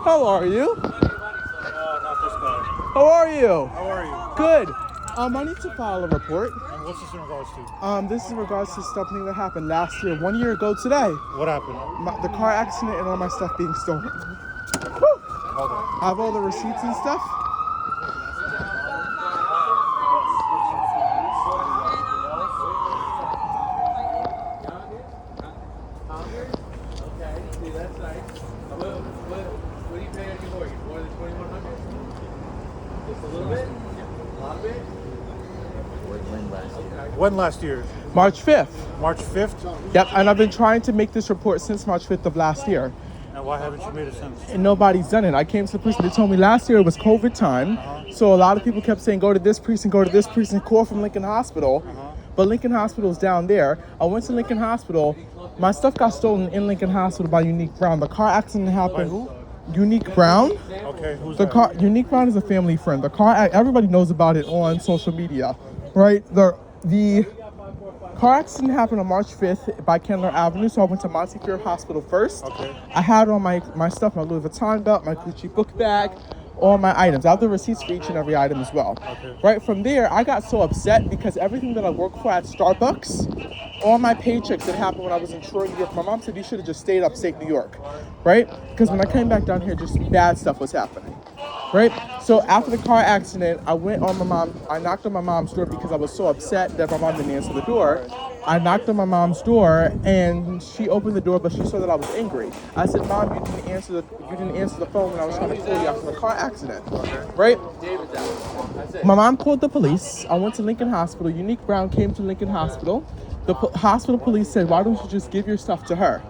How are you? Not this guy. How are you? How are you? Good. I need to file a report. And what's this in regards to? This is in regards to something that happened last year, 1 year ago today. What happened? The car accident and all my stuff being stolen. Woo! Hold on. I have all the receipts and stuff. What are you paying your mortgage? More than $2,100? Just a little bit? A lot of it? When last year? March 5th. March 5th? Yep, and I've been trying to make this report since March 5th of last year. And why haven't you made it since? And nobody's done it. I came to the precinct. They told me last year it was COVID time. So a lot of people kept saying, go to this precinct, go to this precinct, call from Lincoln Hospital. But Lincoln Hospital's down there. I went to Lincoln Hospital. My stuff got stolen in Lincoln Hospital by Unique Brown. The car accident happened. By who? Unique Brown. Okay, who's The that? car. Unique Brown is a family friend. The car. Everybody knows about it on social media, right? The car accident happened on March 5th by Kendler Avenue. So I went to Montefiore Hospital first. Okay. I had all my stuff, my Louis Vuitton belt, my Gucci book bag, all my items. I have the receipts for each and every item as well. Okay. Right from there, I got so upset because everything that I work for at Starbucks, all my paychecks that happened when I was in Troy, New York, my mom said you should have just stayed upstate New York, right? Because when I came back down here, just bad stuff was happening, right? So after the car accident, I knocked on my mom's door because I was so upset that my mom didn't answer the door. I knocked on my mom's door and she opened the door, but she saw that I was angry. I said, Mom, you didn't answer the phone when I was trying to call you after the car accident, right? My mom called the police. I went to Lincoln Hospital. Unique Brown came to Lincoln Hospital. The hospital police said, why don't you just give your stuff to her,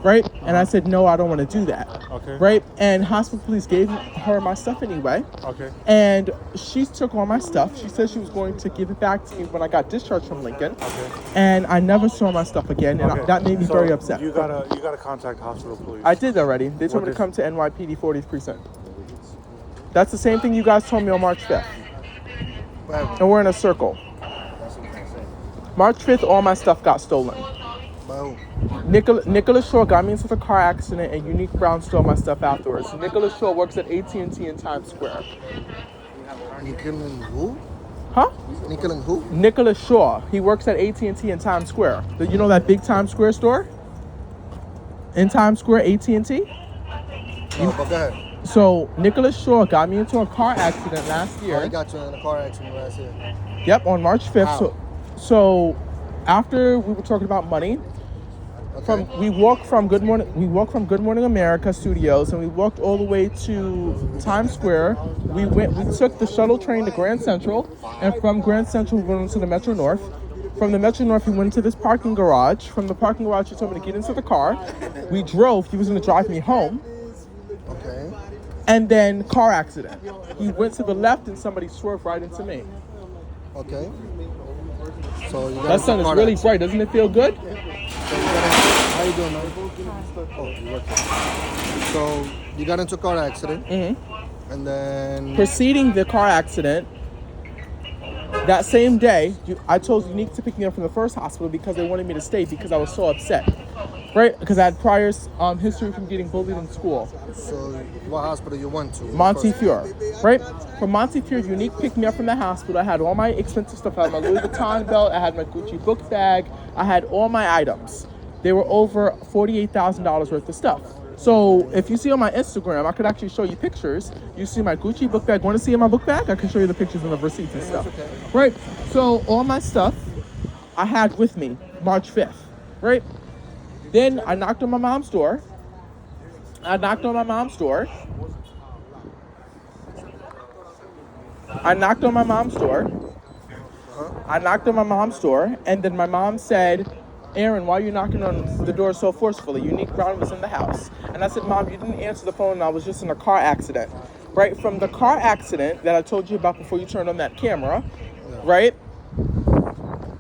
right? And I said, no, I don't want to do that, Okay. right? And hospital police gave her my stuff anyway. Okay. And she took all my stuff. She said she was going to give it back to me when I got discharged from Lincoln. Okay. And I never saw my stuff again, and Okay. that made me So very upset. You gotta contact hospital police. I did already. They told me to come to NYPD 40th precinct. That's the same thing you guys told me on March 5th. And we're in a circle. March 5th, all my stuff got stolen. Nicholas Shaw got me into the car accident, and Unique Brown stole my stuff afterwards. Nicholas Shaw works at AT&T in Times Square. Nicholas who? Huh? Nicholas who? Nicholas Shaw. He works at AT&T in Times Square. You know that big Times Square store? In Times Square, AT&T? No, but go ahead. So Nicholas Shaw got me into a car accident last year. I got you in a car accident last year. Yep, on March 5th. How? So after we were talking about money, Okay. we walked from Good Morning America studios, and we walked all the way to Times Square. We took the shuttle train to Grand Central, and from Grand Central we went into the Metro North. From the Metro North, we went into this parking garage. From the parking garage, he told me to get into the car. We drove. He was going to drive me home. Okay. And then car accident. He went to the left, and somebody swerved right into me. Okay. So you got That into sun a is car really accident. bright. Doesn't it feel good? How you doing, man? Oh, you working. So you got into a car accident. Mm-hmm. And then Preceding the car accident, that same day, I told Unique to pick me up from the first hospital because they wanted me to stay because I was so upset, right? Because I had prior history from getting bullied in school. So what hospital you went to? Montefiore, right? From Montefiore, Unique picked me up from the hospital. I had all my expensive stuff. I had my Louis Vuitton belt. I had my Gucci book bag. I had all my items. They were over $48,000 worth of stuff. So if you see on my Instagram, I could actually show you pictures. You see my Gucci book bag. Want to see my book bag? I can show you the pictures and the receipts and stuff. Okay. Right? So all my stuff I had with me March 5th, right? Then I knocked on my mom's door. I knocked on my mom's door, and then my mom said, Aaron, why are you knocking on the door so forcefully? Unique Brown was in the house. And I said, Mom, you didn't answer the phone, and I was just in a car accident. Right? From the car accident that I told you about before you turned on that camera, right?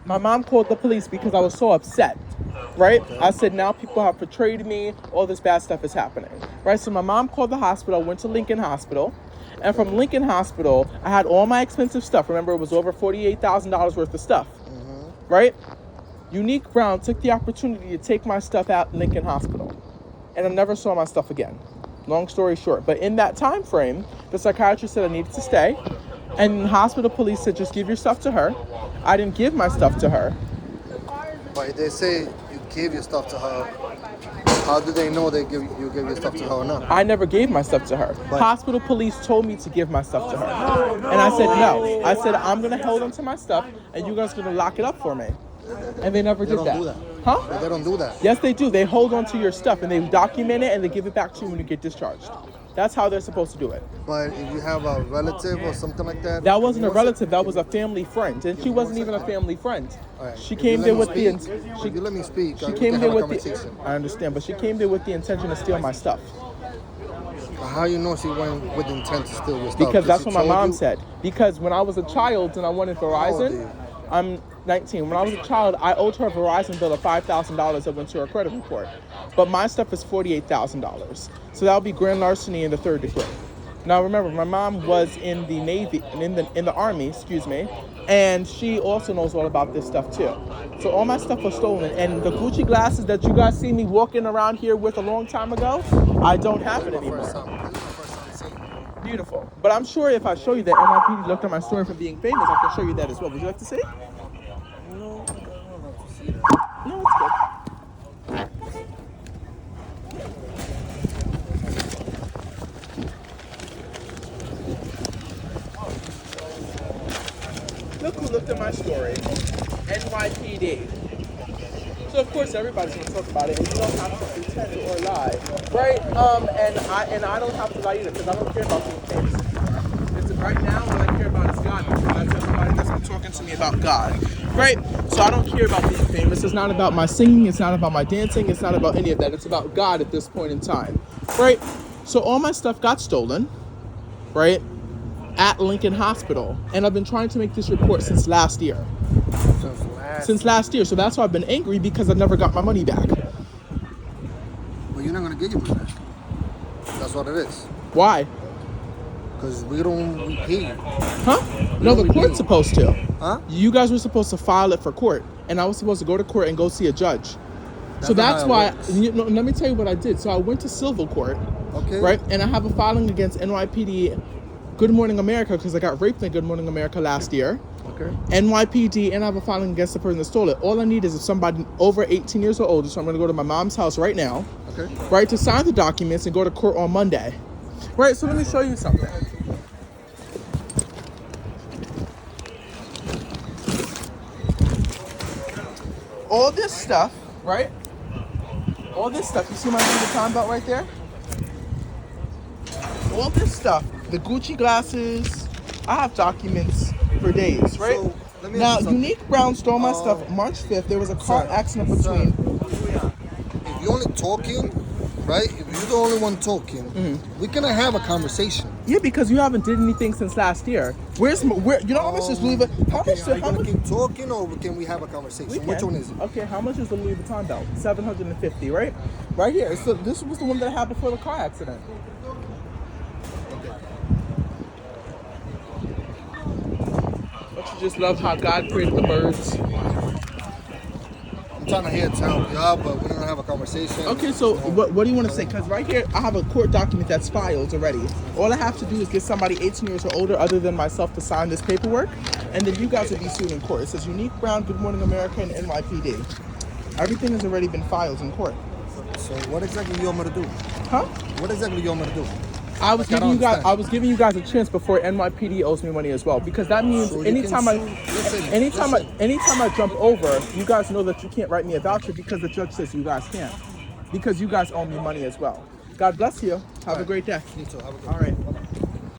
My mom called the police because I was so upset, right? I said, now people have betrayed me. All this bad stuff is happening, right? So my mom called the hospital, went to Lincoln Hospital. And from Lincoln Hospital, I had all my expensive stuff. Remember, it was over $48,000 worth of stuff, right? Unique Brown took the opportunity to take my stuff out in Lincoln Hospital. And I never saw my stuff again. Long story short. But in that time frame, the psychiatrist said I needed to stay. And hospital police said, just give your stuff to her. I didn't give my stuff to her. But they say you gave your stuff to her. How do they know you gave your stuff to her or not? I never gave my stuff to her. But hospital police told me to give my stuff to her. And I said no. I said, I'm going to hold on to my stuff and you guys are going to lock it up for me. And they never did don't that. do that. Huh? They don't do that. Yes, they do. They hold on to your stuff and they document it and they give it back to you when you get discharged. That's how they're supposed to do it. But if you have a relative or something like that. That wasn't a relative. That was a family friend. And she wasn't even a family friend. Right. She If came you there let with me the... speak, if you let me speak, She we came can there have a with the... conversation. I understand, but she came there with the intention to steal my stuff. How you know she went with the intent to steal your stuff? Because that's she what my told mom you? said. Because when I was a child and I wanted old are Verizon, you? I'm 19. When I was a child, I owed her a Verizon bill of $5,000 that went to her credit report. But my stuff is $48,000. So that would be grand larceny in the 3rd degree. Now remember, my mom was in the Navy, in the Army, and she also knows all about this stuff too. So all my stuff was stolen, and the Gucci glasses that you guys see me walking around here with a long time ago, I don't have it anymore. Beautiful. But I'm sure if I show you that NYPD looked at my story for being famous, I can show you that as well. Would you like to see? No, I don't want to see that. No, it's good. Look who looked at my story. NYPD. So of course everybody's gonna talk about it, and you don't have to pretend or lie, right? And I don't have to lie either because I don't care about being famous. It's right now what I care about is God, because that's everybody that's been talking to me about God, right? So I don't care about being famous. It's not about my singing. It's not about my dancing. It's not about any of that. It's about God at this point in time, right? So all my stuff got stolen, right? At Lincoln Hospital, and I've been trying to make this report since last year. Since last year, so that's why I've been angry because I never got my money back. Well, you're not gonna get your money back. That's what it is. Why? Because we pay you. Huh? No, the court's supposed to. Huh? You guys were supposed to file it for court, and I was supposed to go to court and go see a judge. So not that's how it why. works. Let me tell you what I did. So I went to civil court, Okay. right? And I have a filing against NYPD, Good Morning America, because I got raped in Good Morning America last year. Okay. NYPD, and I have a filing against the person that stole it. All I need is if somebody over 18 years or older, so I'm going to go to my mom's house right now, Okay. right, to sign the documents and go to court on Monday. Right, so let me show you something. All this stuff, right? All this stuff, you see my Louis Vuitton belt right there? All this stuff, the Gucci glasses, I have documents for days, right? So, let me Now, ask you something. Unique Brown stole my stuff March 5th. There was a car Sir, accident between... If you're only talking, right? If you're the only one talking, we cannot have a conversation. Yeah, because you haven't did anything since last year. Where you know how much is Louis Vuitton? How Okay, much? are you How gonna much? keep talking, or can we have a conversation? We Which can. one is it? Okay, how much is the Louis Vuitton belt? $750, right? Right here. So this was the one that I had before the car accident. Don't you just love how God created the birds? I'm trying to hear tell y'all, but we're gonna have a conversation. Okay, so what do you want to say? Because right here, I have a court document that's filed already. All I have to do is get somebody 18 years or older other than myself to sign this paperwork, and then you guys will be sued in court. It says Unique Brown, Good Morning America, and NYPD. Everything has already been filed in court. So what exactly you want me to do? Huh? What exactly you want me to do? I was Like, I giving you don't guys. I was giving you guys a chance before NYPD owes me money as well, because that means So you anytime can sue- anytime listen. I jump over, you guys know that you can't write me a voucher because the judge says you guys can't, because you guys owe me money as well. God bless you. Have a great day. You too. Have a good All right.